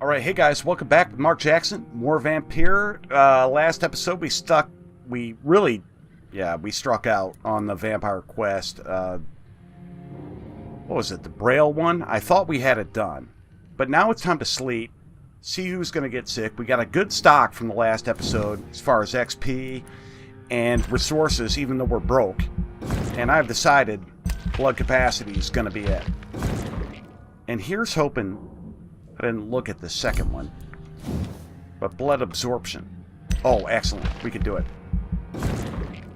Alright, hey guys, welcome back with Mark Jackson, more Vampyr. Last episode we struck out on the vampire quest. What was it, the Braille one? I thought we had it done. But now it's time to sleep, see who's going to get sick. We got a good stock from the last episode as far as XP and resources, even though we're broke. And I've decided blood capacity is going to be it. And here's hoping... I didn't look at the second one. But blood absorption. Oh, excellent. We can do it.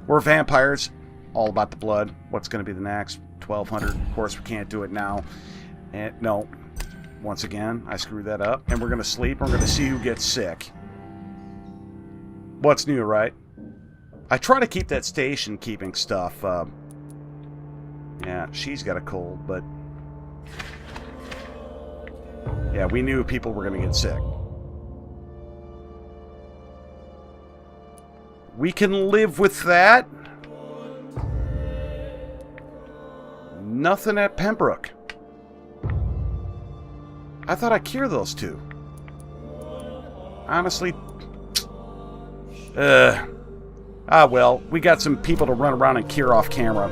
We're vampires. All about the blood. What's going to be the next? 1200. Of course, we can't do it now. And no. Once again, I screwed that up. And we're going to sleep. We're going to see who gets sick. What's new, right? I try to keep that station keeping stuff. Yeah, she's got a cold, but... yeah, we knew people were going to get sick. We can live with that. Nothing at Pembroke. I thought I'd cure those two. Honestly. Well, we got some people to run around and cure off camera.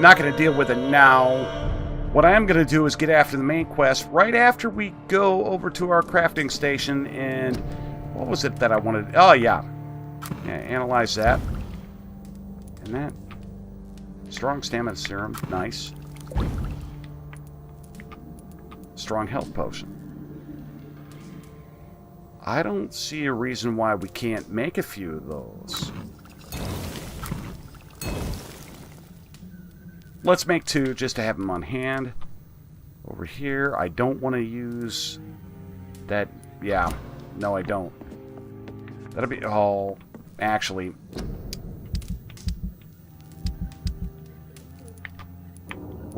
Not going to deal with it now. What I am going to do is get after the main quest right after we go over to our crafting station and... what was it that I wanted? Oh, yeah. Analyze that. And that. Strong stamina serum. Nice. Strong health potion. I don't see a reason why we can't make a few of those. Let's make two just to have them on hand. Over here, I don't want to use that. Yeah, no, I don't. That'll be. Oh, actually.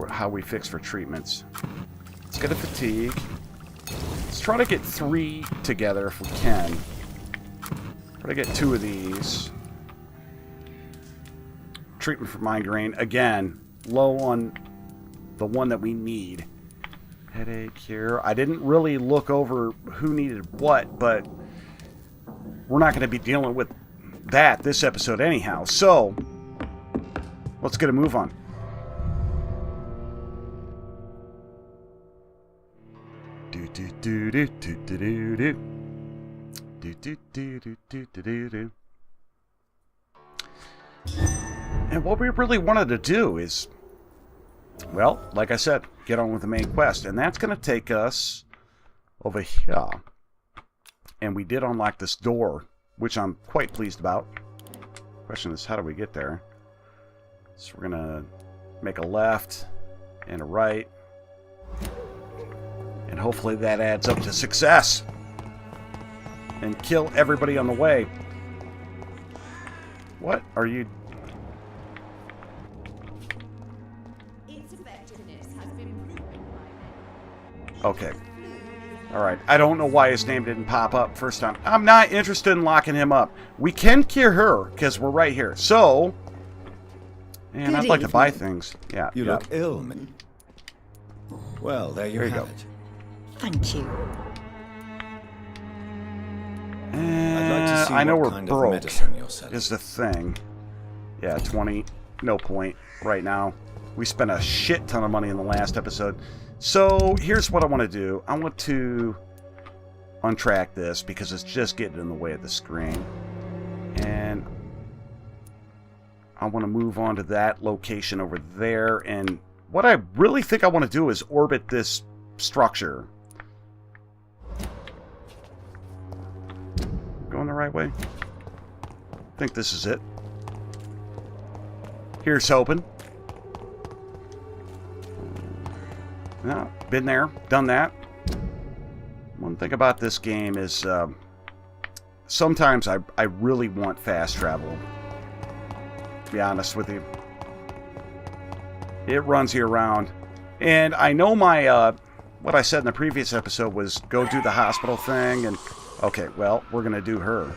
How we fix for treatments. Let's get a fatigue. Let's try to get 3 together if we can. Try to get 2 of these. Treatment for migraine. Again. Low on the one that we need. Headache here. I didn't really look over who needed what, but we're not going to be dealing with that this episode anyhow. So, let's get a move on. Do do do do do do do do do do do do do do. And what we really wanted to do is, well, like I said, get on with the main quest. And that's going to take us over here. And we did unlock this door, which I'm quite pleased about. Question is, how do we get there? So we're going to make a left and a right. And hopefully that adds up to success. And kill everybody on the way. What are you... okay. Alright. I don't know why his name didn't pop up first time. I'm not interested in locking him up. We can cure her, because we're right here. So... and I'd like to buy things. Yeah. You look ill. Well, there you have it. Thank you. I'd like to see I know what we're kind broke, of medicine you're selling. is the thing. Yeah, 20. No point right now. We spent a shit ton of money in the last episode. So, here's what I want to do. I want to untrack this because it's just getting in the way of the screen. And I want to move on to that location over there. And what I really think I want to do is orbit this structure. Going the right way? I think this is it. Here's hoping. No, been there, done that. One thing about this game is sometimes I really want fast travel. To be honest with you. It runs you around. And I know my, what I said in the previous episode was go do the hospital thing. And okay, well, we're going to do her.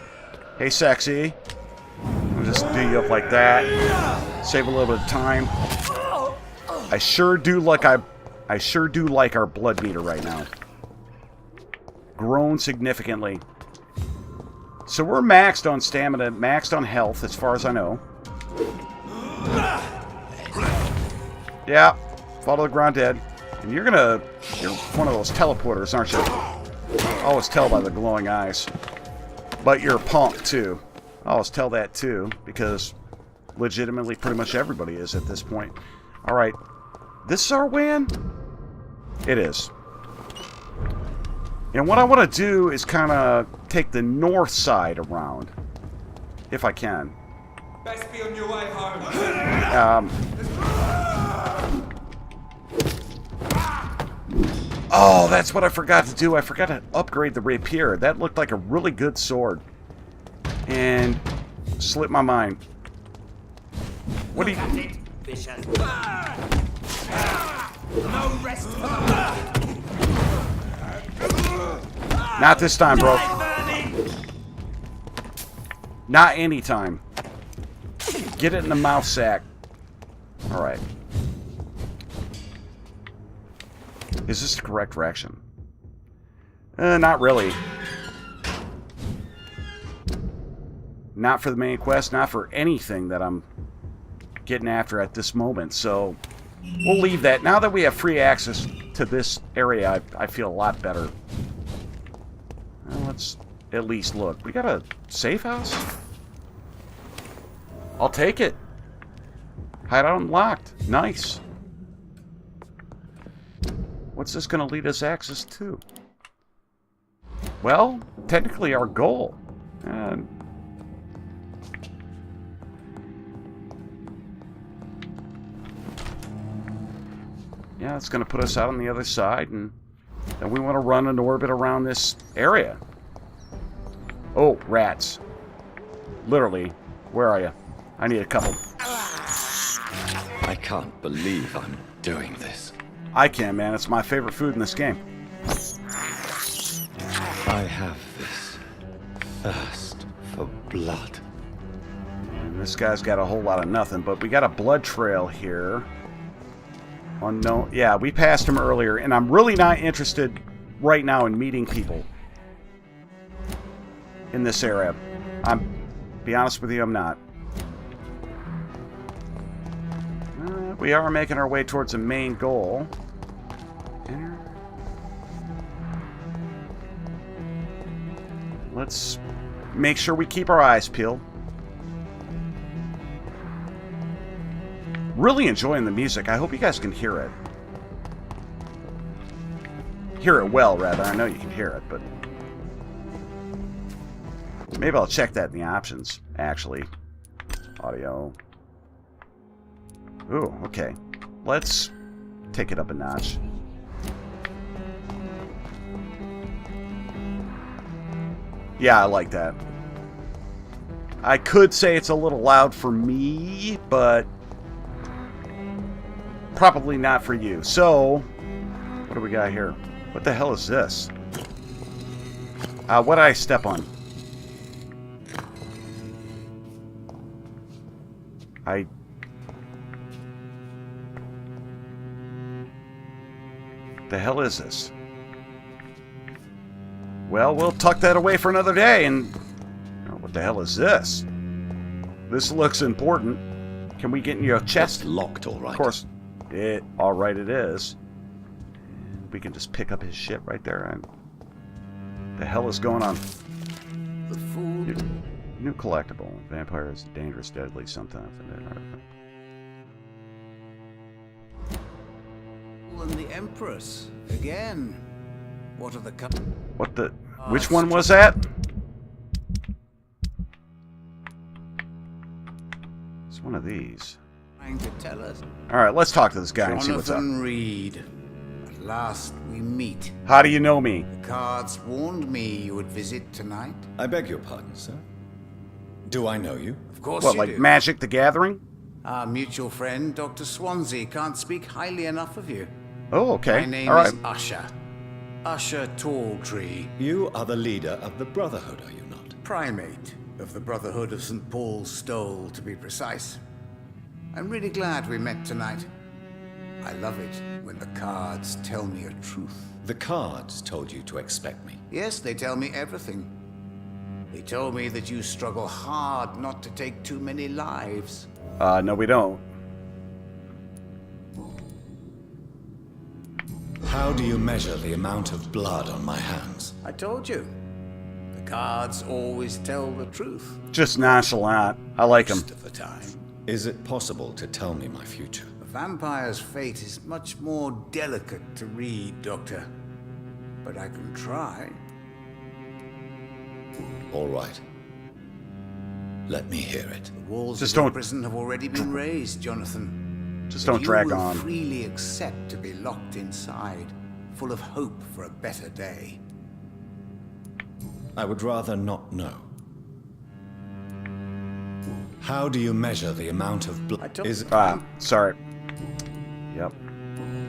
Hey, sexy. I'll just do you up like that. Save a little bit of time. I sure do like our blood meter right now. grown significantly. So we're maxed on stamina, maxed on health, as far as I know. Yeah, fall to the ground dead. And you're one of those teleporters, aren't you? I always tell by the glowing eyes. But you're a punk, too. I always tell that, too, because legitimately pretty much everybody is at this point. Alright, this is our way in? It is. And what I want to do is kind of take the north side around, if I can. Best be on your way home. Oh, that's what I forgot to do. I forgot to upgrade the rapier. That looked like a really good sword. And slipped my mind. What do you... No rest. Not this time, bro. Not any time. Get it in the mouth sack. Alright. Is this the correct direction? Not really. Not for the main quest, not for anything that I'm getting after at this moment, so we'll leave that. Now that we have free access to this area, I feel a lot better. Well, let's at least look. We got a safe house? I'll take it. Hideout unlocked. Nice. What's this going to lead us access to? Well, technically our goal. Yeah, it's going to put us out on the other side, and then we want to run an orbit around this area. Oh, rats. Literally. Where are you? I need a couple. I can't believe I'm doing this. I can, man. It's my favorite food in this game. I have this thirst for blood. And this guy's got a whole lot of nothing, but we got a blood trail here. Unknown. Yeah, we passed him earlier, and I'm really not interested right now in meeting people in this area. Be honest with you, I'm not. We are making our way towards the main goal. Enter. Let's make sure we keep our eyes peeled. Really enjoying the music. I hope you guys can hear it. Hear it well, rather. I know you can hear it, but maybe I'll check that in the options, actually. Audio. Ooh, okay. Let's take it up a notch. Yeah, I like that. I could say it's a little loud for me, but probably not for you. So, what do we got here? What the hell is this? What did I step on? The hell is this? Well, we'll tuck that away for another day. And oh, what the hell is this? This looks important. Can we get in your chest? It's locked, all right. Of course. All right, it is. We can just pick up his shit right there. And the hell is going on? The fool. New collectible. Vampire is dangerous, deadly, something. And the Empress again. What are the? What the? Which one was that? It's one of these. Trying to tell us. All right, let's talk to this guy and see what's up. Jonathan Reed. At last we meet. How do you know me? The cards warned me you would visit tonight. I beg your pardon, sir. Do I know you? Of course What, you like do. Magic the Gathering? Our mutual friend, Dr. Swansea, can't speak highly enough of you. Oh, okay. My name All right. is Usher. Usher Talltree. You are the leader of the Brotherhood, are you not? Primate of the Brotherhood of St. Paul's Stole, to be precise. I'm really glad we met tonight. I love it when the cards tell me a truth. The cards told you to expect me. Yes, they tell me everything. They told me that you struggle hard not to take too many lives. No we don't. How do you measure the amount of blood on my hands? I told you. The cards always tell the truth. Just nonchalant. I like him. Most of the time. Is it possible to tell me my future? A vampire's fate is much more delicate to read, Doctor. But I can try. All right. Let me hear it. The walls Just of your don't- prison have already been raised, Jonathan. Just But don't drag you will on. freely accept to be locked inside, full of hope for a better day. I would rather not know. How do you measure the amount of I blood? told Sorry. Yep.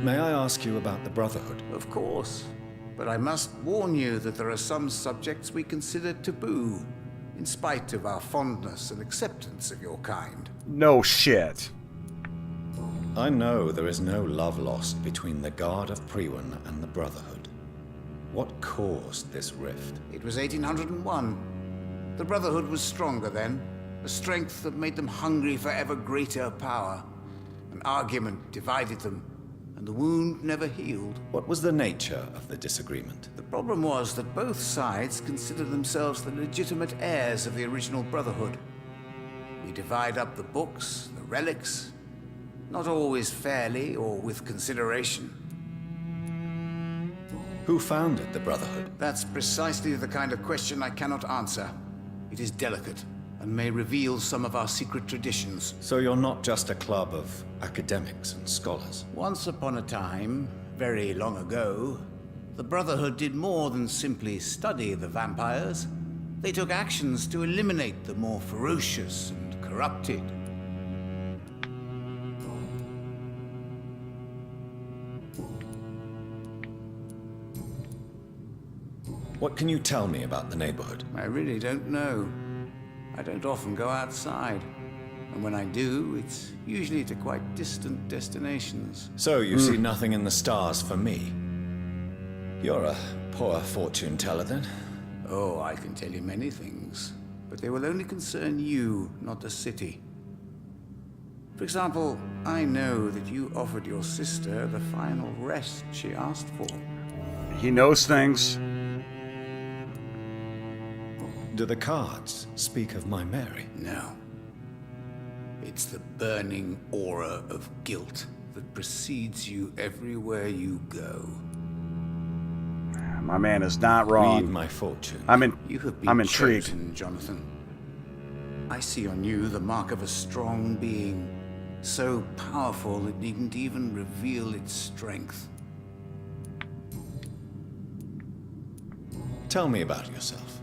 May I ask you about the Brotherhood? Of course. But I must warn you that there are some subjects we consider taboo, in spite of our fondness and acceptance of your kind. No shit. I know there is no love lost between the Guard of Priwen and the Brotherhood. What caused this rift? It was 1801. The Brotherhood was stronger then, a strength that made them hungry for ever greater power. An argument divided them, and the wound never healed. What was the nature of the disagreement? The problem was that both sides considered themselves the legitimate heirs of the original Brotherhood. We divide up the books, the relics, not always fairly or with consideration. Who founded the Brotherhood? That's precisely the kind of question I cannot answer. It is delicate and may reveal some of our secret traditions. So you're not just a club of academics and scholars. Once upon a time, very long ago, the Brotherhood did more than simply study the vampires. They took actions to eliminate the more ferocious and corrupted. What can you tell me about the neighborhood? I really don't know. I don't often go outside. And when I do, it's usually to quite distant destinations. So you see nothing in the stars for me? You're a poor fortune teller then. Oh, I can tell you many things, but they will only concern you, not the city. For example, I know that you offered your sister the final rest she asked for. He knows things. Do the cards speak of my Mary? No. It's the burning aura of guilt that precedes you everywhere you go. My man is not Read wrong. my fortune. You have been I'm intrigued. chosen, Jonathan. I see on you the mark of a strong being, so powerful it needn't even reveal its strength. Tell me about yourself.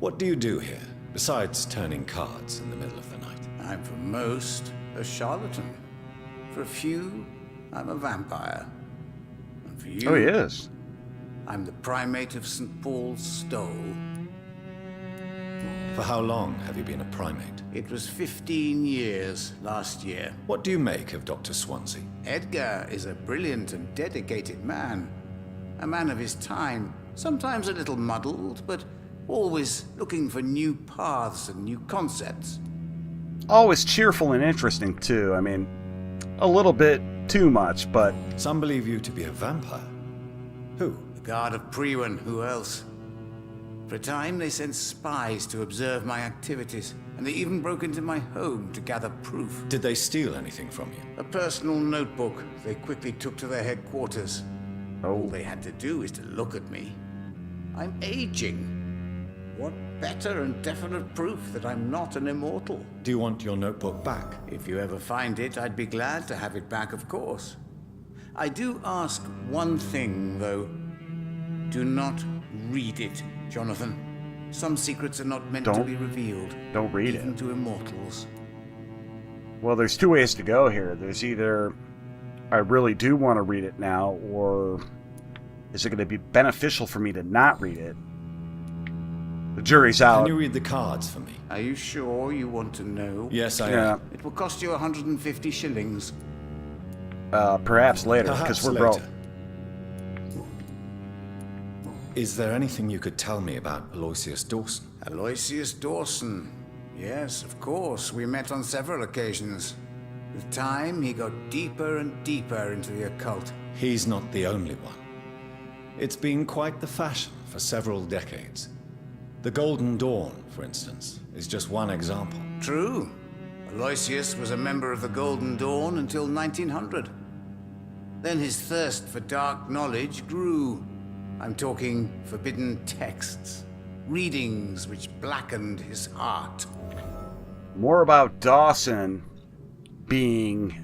What do you do here, besides turning cards in the middle of the night? I'm for most a charlatan. For a few, I'm a vampire. And for you, Oh, he is. I'm the primate of St. Paul's Stole. For how long have you been a primate? It was 15 years last year. What do you make of Dr. Swansea? Edgar is a brilliant and dedicated man. A man of his time, sometimes a little muddled, but always looking for new paths and new concepts. Always cheerful and interesting, too. I mean, a little bit too much, but Some believe you to be a vampire. Who? The Guard of Priwen, who else? For a time, they sent spies to observe my activities, and they even broke into my home to gather proof. Did they steal anything from you? A personal notebook they quickly took to their headquarters. All oh, they had to do is to look at me. I'm aging. What better and definite proof that I'm not an immortal? Do you want your notebook back? If you ever find it, I'd be glad to have it back, of course. I do ask one thing, though. Do not read it, Jonathan. Some secrets are not meant to Don't- be revealed. don't read even it. to immortals. well, there's two ways to go here. There's either I really do want to read it now, or is it going to be beneficial for me to not read it? The jury's Can out. you read the cards for me? Are you sure you want to know? Yes, I Yeah. am. It will cost you 150 shillings. Perhaps later, because Perhaps we're later. broke. Is there anything you could tell me about Aloysius Dawson? Aloysius Dawson. Yes, of course. We met on several occasions. With time, he got deeper and deeper into the occult. He's not the only one. It's been quite the fashion for several decades. The Golden Dawn, for instance, is just one example. True. Aloysius was a member of the Golden Dawn until 1900. Then his thirst for dark knowledge grew. I'm talking forbidden texts, readings which blackened his heart. More about Dawson being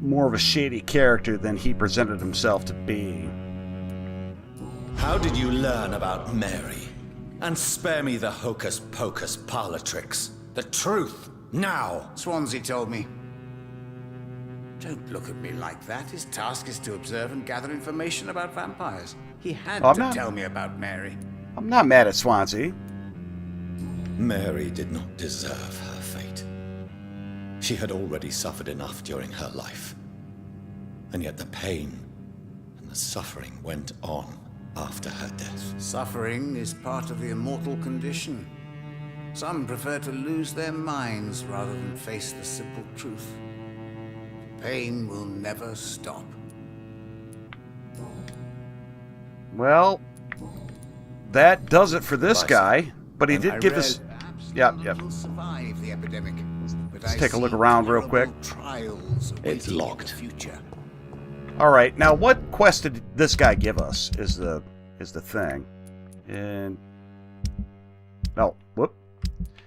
more of a shady character than he presented himself to be. How did you learn about Mary? And spare me the hocus-pocus parlor tricks. The truth, now! Swansea told me. Don't look at me like that. His task is to observe and gather information about vampires. He had to tell me about Mary. I'm not mad at Swansea. Mary did not deserve her fate. She had already suffered enough during her life. And yet the pain and the suffering went on after her death. Suffering is part of the immortal condition. Some prefer to lose their minds rather than face the simple truth. Pain will never stop. Well, that does it for this Bye, guy. But he did give us... Yep. Will survive the epidemic. But Let's I take a look see around real quick. terrible trials It's awaiting in locked. the future. Alright, now what quest did this guy give us is the thing. And... Oh, whoop.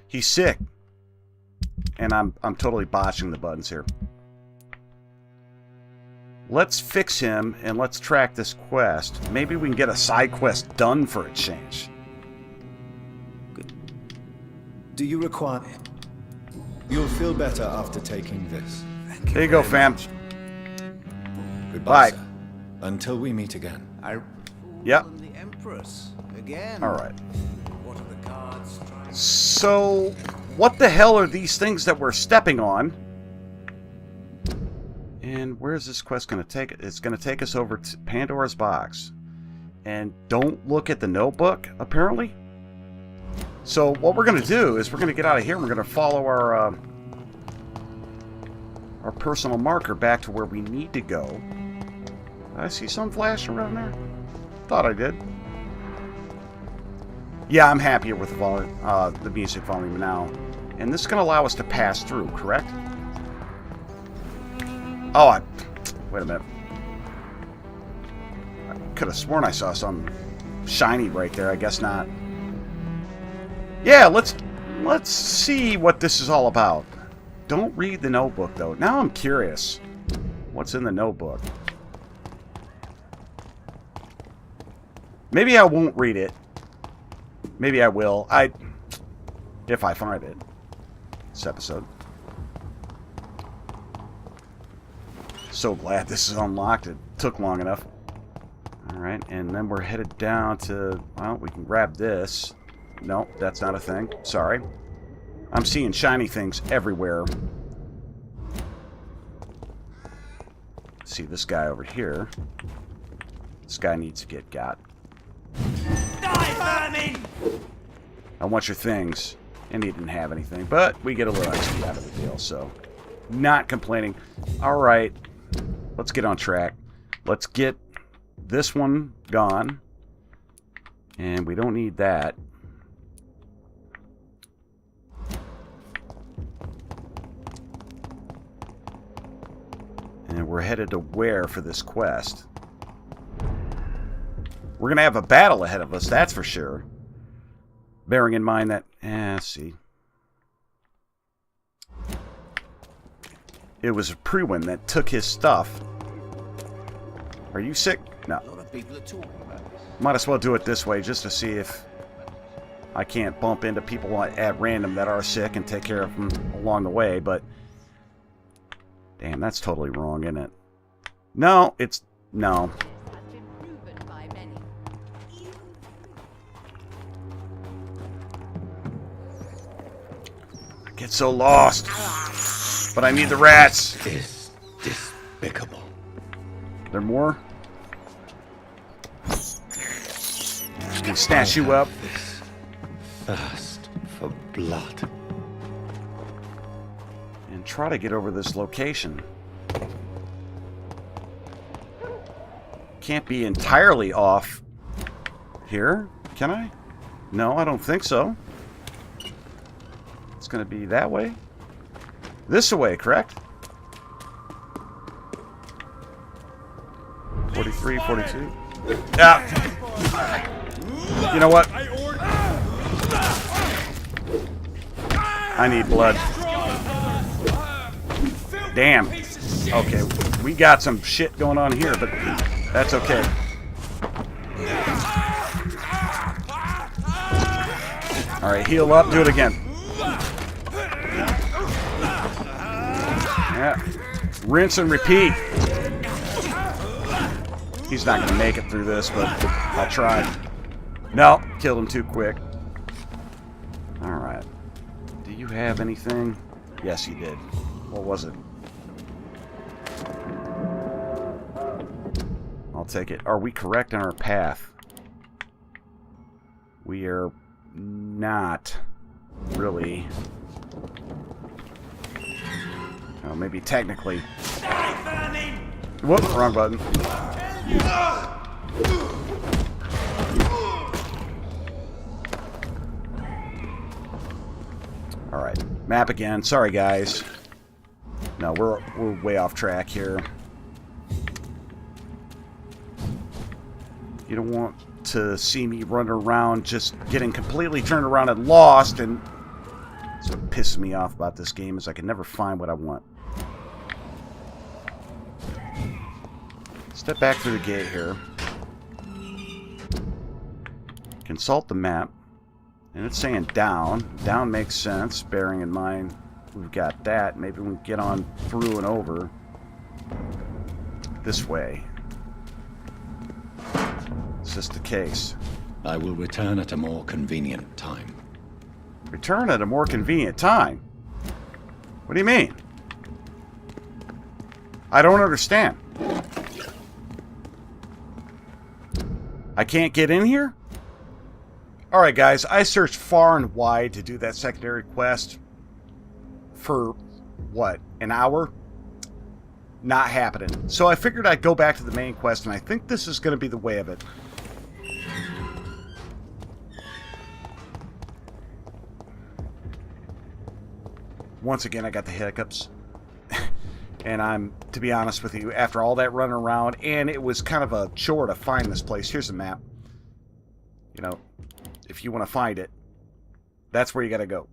He's sick. And I'm totally botching the buttons here. Let's fix him and let's track this quest. Maybe we can get a side quest done for a change. Do you require... You'll feel better after taking this. Thank There you go, very fam. much. Goodbye, Bye. sir. Until we meet again. Yep. And the Empress again. Alright. What are the cards trying? So, what the hell are these things that we're stepping on? And where's this quest going to take it? It's going to take us over to Pandora's box. And don't look at the notebook, apparently. So what we're going to do is we're going to get out of here and we're going to follow our personal marker back to where we need to go. Did I see some flash around there? Thought I did. Yeah, I'm happier with the music volume now. And this is going to allow us to pass through, correct? Oh, wait a minute. I could have sworn I saw something shiny right there. I guess not. Yeah, let's see what this is all about. Don't read the notebook, though. Now I'm curious. What's in the notebook? Maybe I won't read it. Maybe I will. If I find it. This episode. So glad this is unlocked. It took long enough. Alright, and then we're headed down to... Well, we can grab this. No, that's not a thing. Sorry. I'm seeing shiny things everywhere. See this guy over here. This guy needs to get got. Die, vermin! I want your things. And he didn't have anything. But we get a little XP out of the deal, so... Not complaining. Alright. Let's get on track. Let's get this one gone. And we don't need that. And we're headed to where for this quest? We're going to have a battle ahead of us, that's for sure. Bearing in mind that... let's see. It was Prewin that took his stuff. Are you sick? No. A lot of people are talking about this. Might as well do it this way just to see if I can't bump into people at random that are sick and take care of them along the way, but... Damn, that's totally wrong, isn't it? No, it's... No. Has been proven by many. I get so lost. But I need the rats. This There more? Can snatch you up. This thirst for blood. And try to get over this location. Can't be entirely off here, can I? No, I don't think so. It's going to be that way. This way, correct? 43, 42. Yeah. You know what? I need blood. Damn. Okay, we got some shit going on here, but that's okay. Alright, heal up, do it again. Yeah. Rinse and repeat. He's not going to make it through this, but I'll try. No, killed him too quick. Alright. Do you have anything? Yes, you did. What was it? I'll take it. Are we correct in our path? We are not really. Oh, maybe technically. Whoop, wrong button. Alright, map again. Sorry, guys. No, we're way off track here. You don't want to see me run around just getting completely turned around and lost, and that's what pisses me off about this game is I can never find what I want. Step back through the gate here. Consult the map. And it's saying down. Down makes sense, bearing in mind we've got that. Maybe we can get on through and over. This way. Is this the case? I will return at a more convenient time. Return at a more convenient time? What do you mean? I don't understand. I can't get in here? Alright guys, I searched far and wide to do that secondary quest for, what, an hour? Not happening. So I figured I'd go back to the main quest, and I think this is going to be the way of it. Once again, I got the hiccups. And I'm, to be honest with you, after all that running around, and it was kind of a chore to find this place. Here's the map. You know, if you want to find it, that's where you got to go.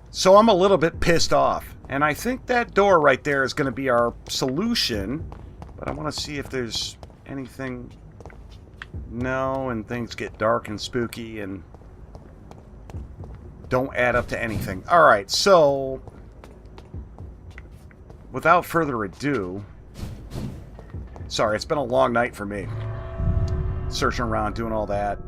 So I'm a little bit pissed off. And I think that door right there is going to be our solution. But I want to see if there's anything. No, and things get dark and spooky and don't add up to anything. Alright, so without further ado, sorry, it's been a long night for me. Searching around, doing all that.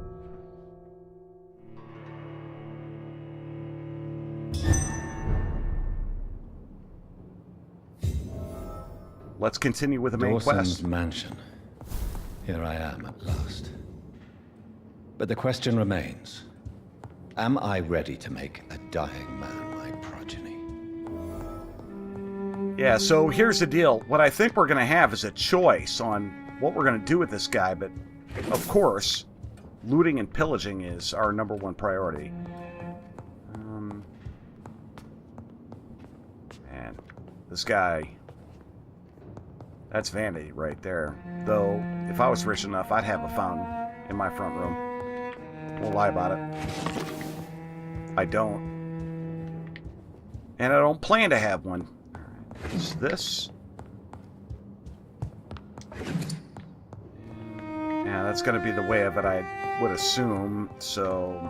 Let's continue with the main DAWSON'S quest. mansion. Here I am at last. But the question remains. Am I ready to make a dying man my progeny? Yeah, so here's the deal. What I think we're going to have is a choice on what we're going to do with this guy, but of course, looting and pillaging is our #1 priority. And this guy, that's vanity right there. Though, if I was rich enough, I'd have a fountain in my front room. Won't lie about it. I don't. And I don't plan to have one. Alright, is this? Yeah, that's going to be the way of it, I would assume. So,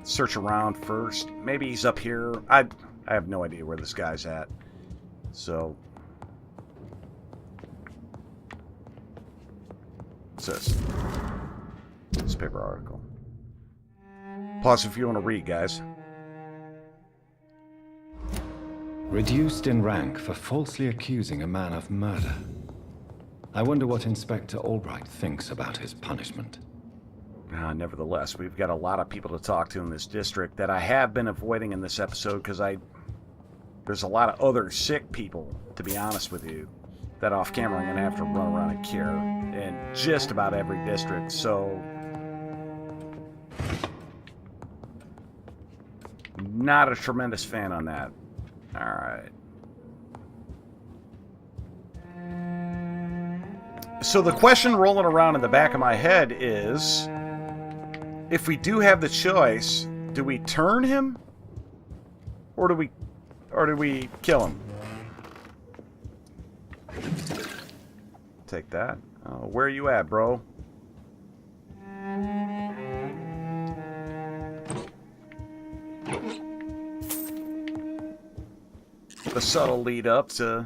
search around first. Maybe he's up here. I have no idea where this guy's at. So, what's this? Newspaper article. Pause if you want to read, guys. Reduced in rank for falsely accusing a man of murder. I wonder what Inspector Albright thinks about his punishment. Nevertheless, we've got a lot of people to talk to in this district that I have been avoiding in this episode because there's a lot of other sick people, to be honest with you, that off camera I'm going to have to run around and cure in just about every district, so not a tremendous fan on that. Alright. So the question rolling around in the back of my head is, if we do have the choice, do we turn him? Or do we kill him? Take that. Where are you at, bro? The subtle lead up to...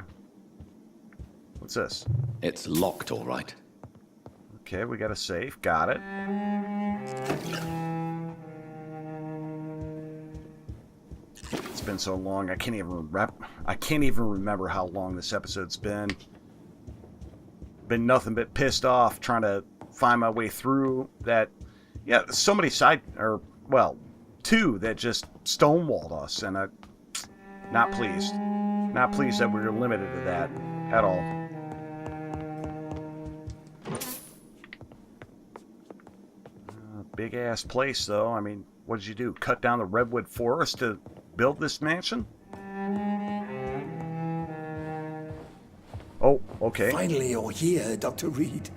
What's this? It's locked, all right. Okay, we got a safe. Got it. It's been so long, I can't even remember how long this episode's been. Been nothing but pissed off trying to find my way through that. Yeah, so many two that just stonewalled us, and not pleased. Not pleased that we were limited to that at all. Big ass place, though. I mean, what did you do? Cut down the redwood forest to build this mansion? Oh, okay. Finally, you're here, Dr. Reed.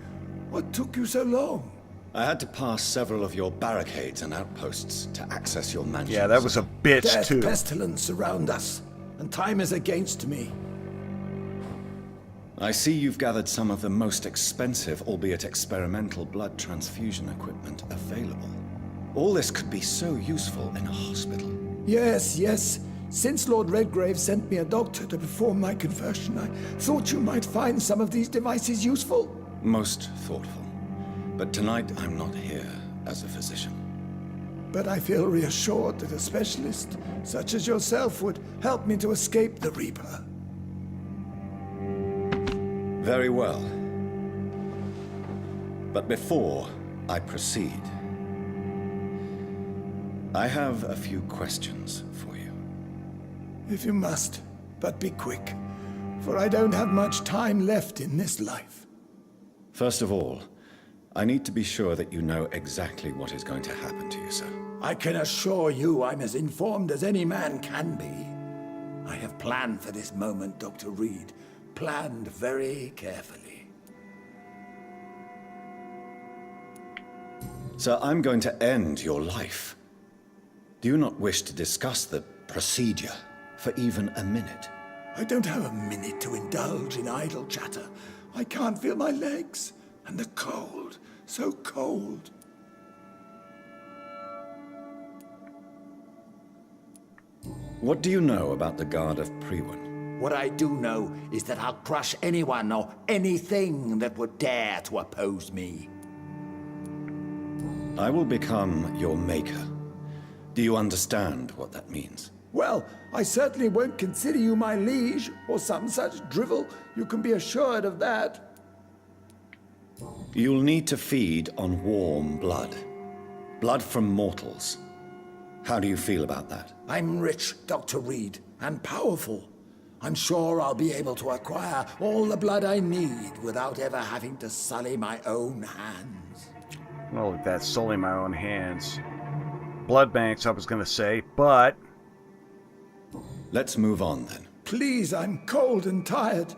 What took you so long? I had to pass several of your barricades and outposts to access your mansion. Yeah, that was a bitch, Death, too. pestilence surround us, and time is against me. I see you've gathered some of the most expensive, albeit experimental, blood transfusion equipment available. All this could be so useful in a hospital. Yes, yes. Since Lord Redgrave sent me a doctor to perform my conversion, I thought you might find some of these devices useful. Most thoughtful. But tonight I'm not here as a physician. But I feel reassured that a specialist such as yourself would help me to escape the Reaper. Very well. But before I proceed, I have a few questions for you. If you must, but be quick, for I don't have much time left in this life. First of all, I need to be sure that you know exactly what is going to happen to you, sir. I can assure you I'm as informed as any man can be. I have planned for this moment, Dr. Reed. Planned very carefully. Sir, I'm going to end your life. Do you not wish to discuss the procedure for even a minute? I don't have a minute to indulge in idle chatter. I can't feel my legs. And the cold, so cold. What do you know about the Guard of Priwen? What I do know is that I'll crush anyone or anything that would dare to oppose me. I will become your maker. Do you understand what that means? Well, I certainly won't consider you my liege or some such drivel. You can be assured of that. You'll need to feed on warm blood. Blood from mortals. How do you feel about that? I'm rich, Dr. Reed, and powerful. I'm sure I'll be able to acquire all the blood I need without ever having to sully my own hands. Well, that's solely my own hands. Blood banks, I was going to say, but... Let's move on, then. Please, I'm cold and tired.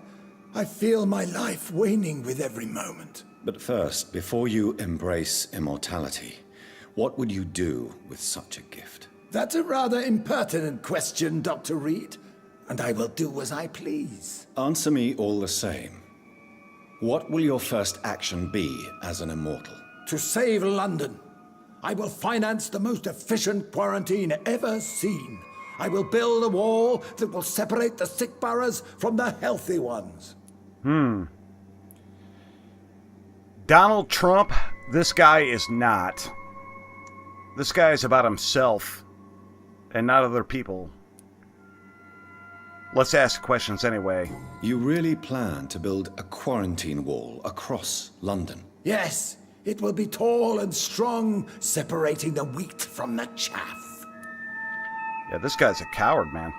I feel my life waning with every moment. But first, before you embrace immortality, what would you do with such a gift? That's a rather impertinent question, Dr. Reed. And I will do as I please. Answer me all the same. What will your first action be as an immortal? To save London. I will finance the most efficient quarantine ever seen. I will build a wall that will separate the sick boroughs from the healthy ones. Donald Trump, this guy is not. This guy is about himself and not other people. let's ask questions anyway. You really plan to build a quarantine wall across London? Yes, it will be tall and strong, separating the wheat from the chaff. Yeah, this guy's a coward, man.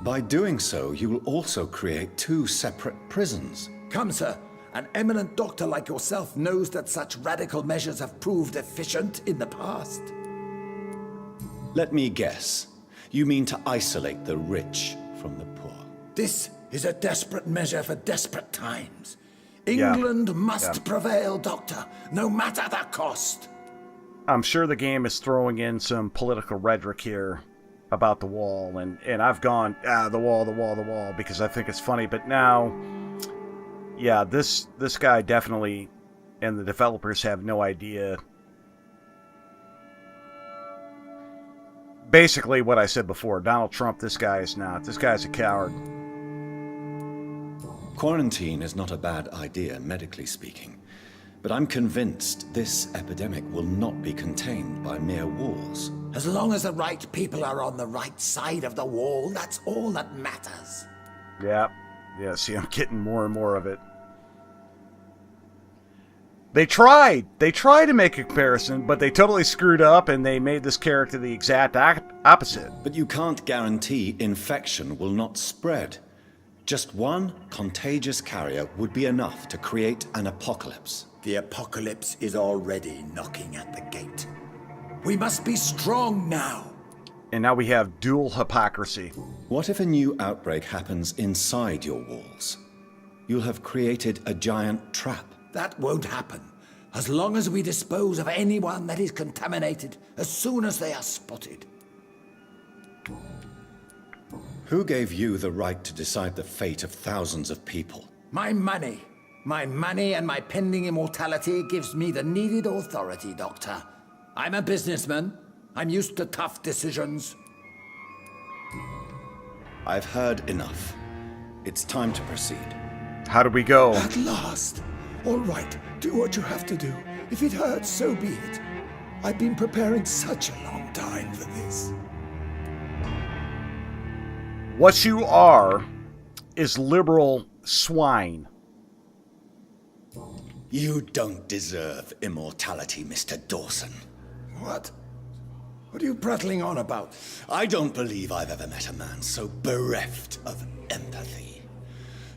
By doing so, you will also create 2 separate prisons. Come, sir. An eminent doctor like yourself knows that such radical measures have proved efficient in the past. Let me guess. You mean to isolate the rich from the poor? This is a desperate measure for desperate times. England must prevail, Doctor, no matter the cost. I'm sure the game is throwing in some political rhetoric here about the wall, and I've gone, the wall, because I think it's funny, but now, yeah, this guy definitely, and the developers have no idea. Basically what I said before, Donald Trump, this guy is not. This guy's a coward. Quarantine is not a bad idea, medically speaking. But I'm convinced this epidemic will not be contained by mere walls. As long as the right people are on the right side of the wall, that's all that matters. Yeah, see, I'm getting more and more of it. They tried to make a comparison, but they totally screwed up, and they made this character the exact opposite. But you can't guarantee infection will not spread. Just one contagious carrier would be enough to create an apocalypse. The apocalypse is already knocking at the gate. We must be strong now. And now we have dual hypocrisy. What if a new outbreak happens inside your walls? You'll have created a giant trap. That won't happen. As long as we dispose of anyone that is contaminated as soon as they are spotted. Who gave you the right to decide the fate of thousands of people? My money. My money and my pending immortality gives me the needed authority, Doctor. I'm a businessman. I'm used to tough decisions. I've heard enough. It's time to proceed. How do we go? At last. All right, do what you have to do. If it hurts, so be it. I've been preparing such a long time for this. What you are is liberal swine. You don't deserve immortality, Mr. Dawson. What? What are you prattling on about? I don't believe I've ever met a man so bereft of empathy.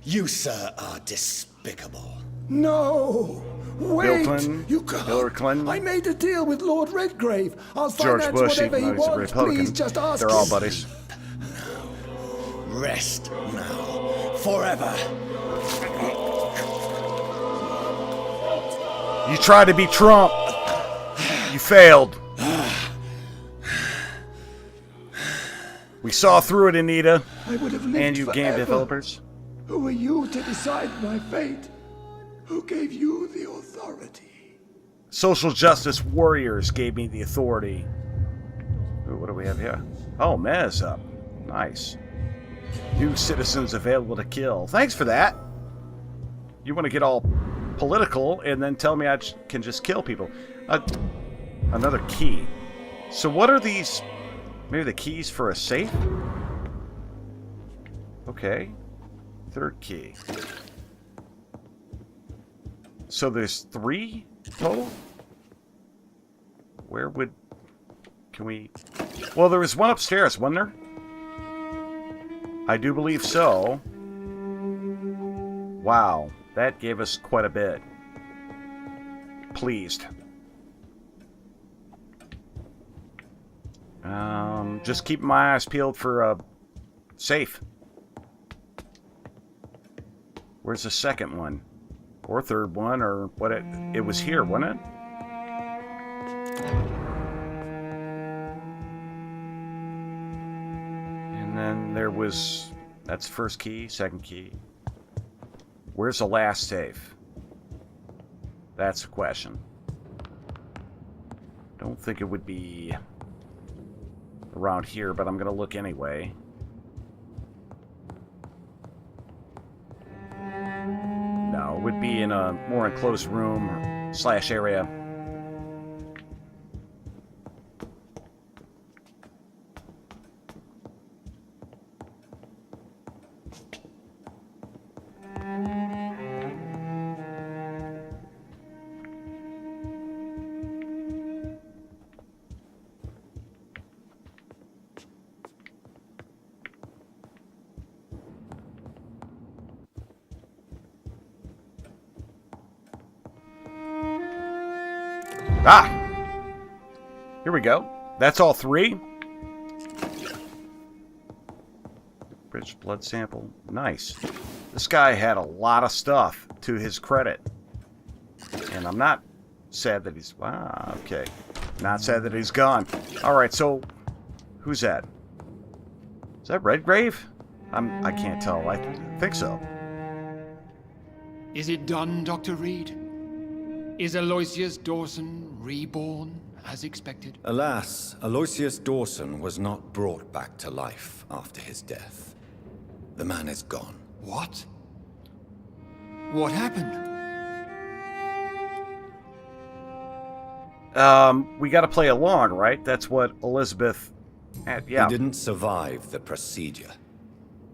You, sir, are despicable. No! Wait! Bill Clinton, You can't. Hillary Clinton, I made a deal with Lord Redgrave. I'll George finance Bush, whatever even he though he's a wants. Republican. Please just ask They're all him. buddies. Rest now. Forever. You tried to be Trump. You failed. We saw through it, Anita. I would have lived And you game forever. developers. Who are you to decide my fate? Who gave you the authority? Social justice warriors gave me the authority. Ooh, what do we have here? Oh, Mez up. Nice. New citizens available to kill. Thanks for that. You want to get all political and then tell me I can just kill people. Another key. So what are these? Maybe the keys for a safe? Okay. Third key. So there's 3 total? Where would... Can we... Well, there was one upstairs, wasn't there? I do believe so. Wow. That gave us quite a bit. Pleased. Just keeping my eyes peeled for a safe. Where's the second one? Or third one, or what? It was here, wasn't it? And then there was... That's first key, second key. Where's the last safe? That's the question. Don't think it would be around here, but I'm going to look anyway. No, it would be in a more enclosed room / area. Ah! Here we go. That's all 3. Rich blood sample. Nice. This guy had a lot of stuff to his credit. And I'm not sad that he's... Ah, okay. Not sad that he's gone. Alright, so... Who's that? Is that Redgrave? I can't tell. I think so. Is it done, Dr. Reed? Is Aloysius Dawson reborn, as expected? Alas, Aloysius Dawson was not brought back to life after his death. The man is gone. What? What happened? We gotta play along, right? That's what Elizabeth... yeah. He didn't survive the procedure.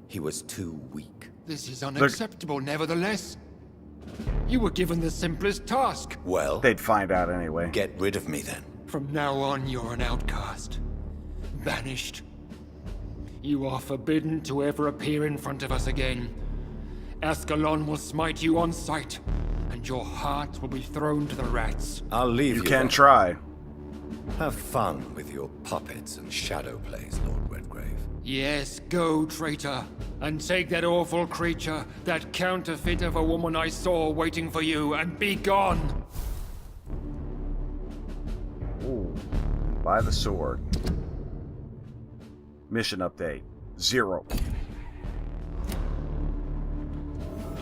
He was too weak. This is unacceptable, nevertheless. You were given the simplest task. Well, They'd find out anyway. get rid of me then. From now on, you're an outcast. Banished. You are forbidden to ever appear in front of us again. Ascalon will smite you on sight, and your heart will be thrown to the rats. I'll leave you. You can then. try. Have fun with your puppets and shadow plays, Lord Redgrave. Yes, go, traitor, and take that awful creature, that counterfeit of a woman I saw waiting for you, and be gone! Ooh. Buy the sword. Mission update. 0.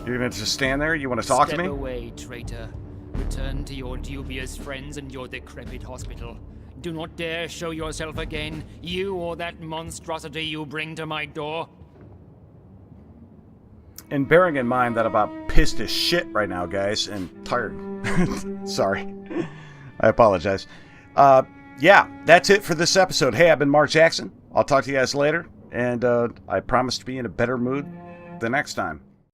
You're gonna just stand there? You want to talk to me? Step away, traitor. Return to your dubious friends and your decrepit hospital. Do not dare show yourself again, you or that monstrosity you bring to my door. And bearing in mind that I'm about pissed as shit right now, guys, and tired. Sorry. I apologize. Yeah, that's it for this episode. Hey, I've been Mark Jackson. I'll talk to you guys later, and I promise to be in a better mood the next time.